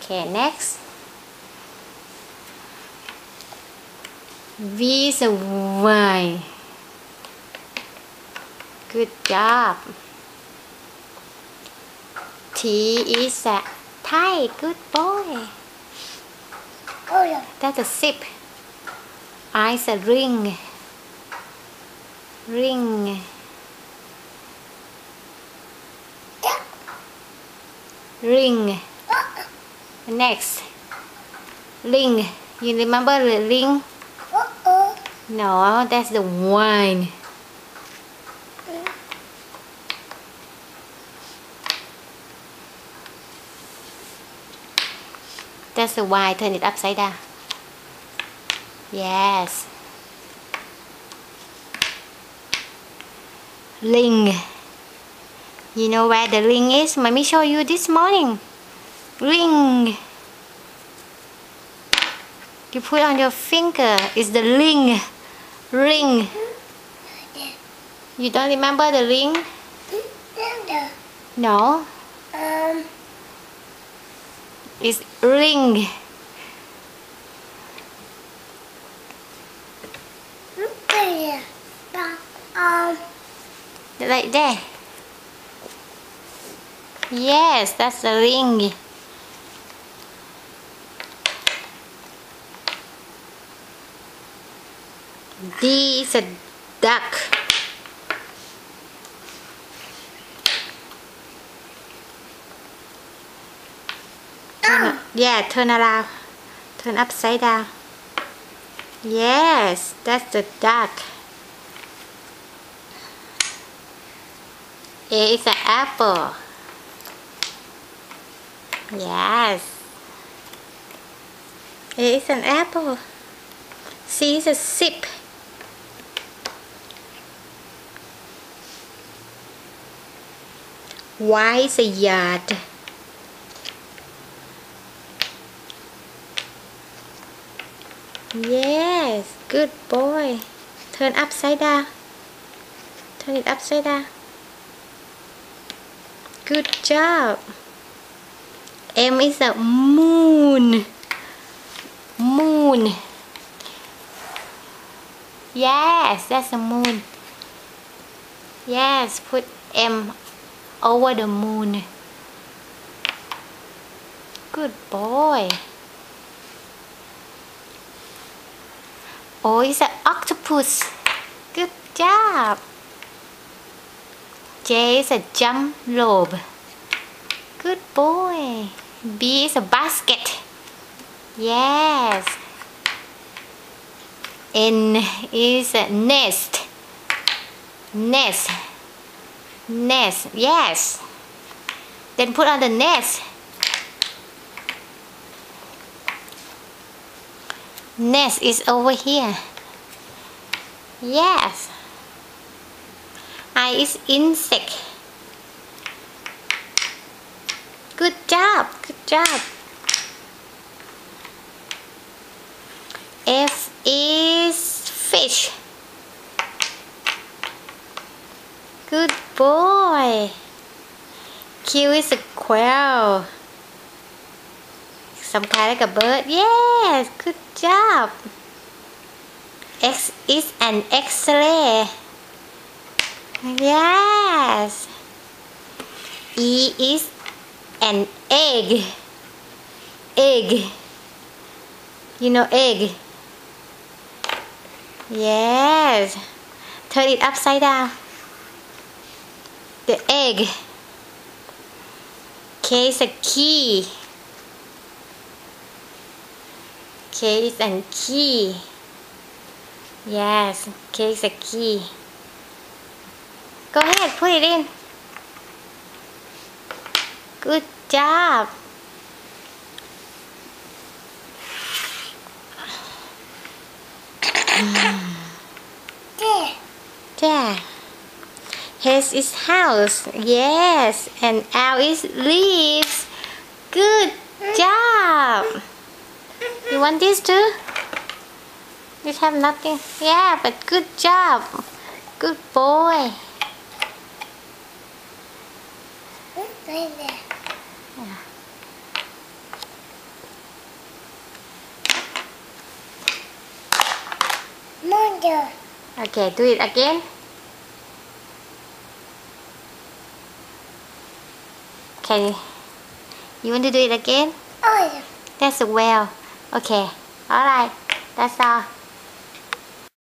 Okay, next. V is a Y. Good job. T is a tie. Good boy. Oh yeah. That's a sip. I is a ring. Ring. Ring. Next. Ring. You remember the ring? No, that's the wine. That's the wine. Turn it upside down. Yes. Ring. You know where the ring is? Mommy show you this morning. Ring. You put on your finger. It's the ring. Ring. You don't remember the ring? No. It's ring. Right there. Yes, that's the ring. D is a duck. Yeah, turn around. Turn upside down. Yes, that's the duck. A is an apple. Yes. A is an apple. C is a sip. Y is a yard. Yes, good boy. Turn upside down. Turn it upside down. Good job. M is a moon. Moon. Yes, that's a moon. Yes, put M over the moon. Good boy. O is an octopus. Good job. J is a jump rope. Good boy. B is a basket. Yes. N is a nest. Nest. Nest. Yes. Then put on the nest. Nest is over here. Yes. I is insect. Good job. Good job. F is fish. Good boy. Q is a quail. Some kind like a bird. Yes, good job. X is an X-ray. Yes. E is an egg. Egg. You know egg? Yes. Turn it upside down. The egg. K is a key. K is a key. Yes, K is a key. Go ahead, put it in. Good job. Yeah. H is house. Yes. And L is leaves. Good job. You want this too? You have nothing. Yeah, but good job. Good boy. Oh yeah. Okay, do it again. Okay, you want to do it again? Oh yeah. That's well. Okay, alright, that's all.